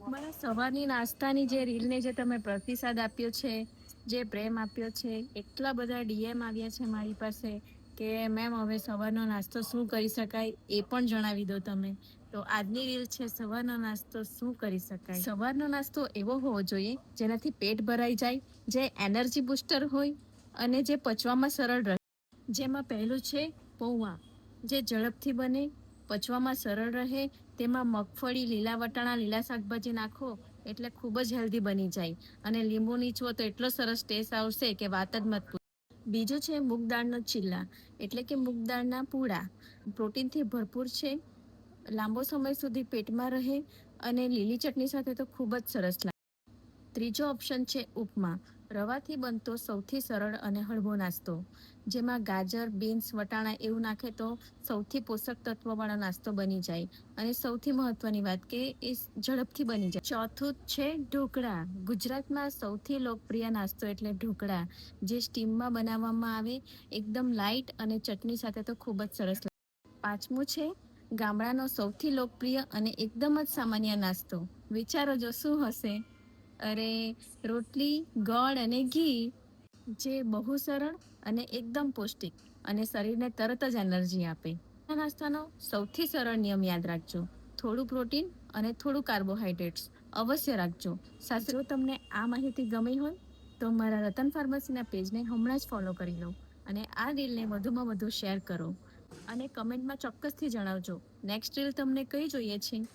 મને સવારની નાસ્તાની જે રીલને જે તમે પ્રતિસાદ આપ્યો છે, જે પ્રેમ આપ્યો છે, એટલા બધા ડીએમ આવ્યા છે મારી પાસે કે મેમ હવે સવારનો નાસ્તો શું કરી શકાય એ પણ જણાવી દો તમે. તો આજની રીલ છે સવારનો નાસ્તો શું કરી શકાય. સવારનો નાસ્તો એવો હોવો જોઈએ જેનાથી પેટ ભરાઈ જાય, જે એનર્જી બૂસ્ટર હોય અને જે પચવામાં સરળ રહે. જેમાં પહેલું છે પૌવા, જે ઝડપથી બને, પચવામાં સરળ રહે. તેમાં મગફળી, લીલા વટાણા, લીલા શાકભાજી નાખો એટલે ખૂબ જ હેલ્ધી બની જાય અને લીંબુ નીચવો તો એટલો સરસ ટેસ્ટ આવશે કે વાત જ મત પૂછો. બીજું છે મૂગ દાળનો ચીલા, એટલે કે મૂગ દાળના પૂડા. પ્રોટીનથી ભરપૂર છે, લાંબો સમય સુધી પેટમાં રહે અને લીલી ચટણી સાથે તો ખૂબ જ સરસ લાગે. ત્રીજો ઓપ્શન છે ઉપમા, રવાથી બનતો સૌથી સરળ અને હળવો નાસ્તો. જેમાં ગાજર, બીન્સ, વટાણા એવું નાખે તો સૌથી પોષક તત્વવાળો નાસ્તો બની જાય અને સૌથી મહત્વની વાત કે એ ઝડપથી બની જાય. ચોથું છે ઢોકળા. ગુજરાતમાં સૌથી લોકપ્રિય નાસ્તો એટલે ઢોકળા, જે સ્ટીમમાં બનાવવામાં આવે, એકદમ લાઇટ અને ચટણી સાથે તો ખૂબ જ સરસ લાગે. પાંચમું છે ગામડાનો સૌથી લોકપ્રિય અને એકદમ જ સામાન્ય નાસ્તો. વિચારો જો શું હશે? અરે, રોટલી, ગોળ અને ઘી, જે બહુ સરળ અને એકદમ પૌષ્ટિક અને શરીરને તરત જ એનર્જી આપે. આ નાસ્તાનો સૌથી સરળ નિયમ યાદ રાખજો: થોડું પ્રોટીન અને થોડું કાર્બોહાઈડ્રેટ્સ અવશ્ય રાખજો. સાથે જો તમને આ માહિતી ગમી હોય તો મારા રતન ફાર્મસીના પેજને હમણાં જ ફોલો કરી લો અને આ રીલને વધુમાં વધુ શેર કરો અને કમેન્ટમાં ચોક્કસથી જણાવજો નેક્સ્ટ રીલ તમને કઈ જોઈએ છે.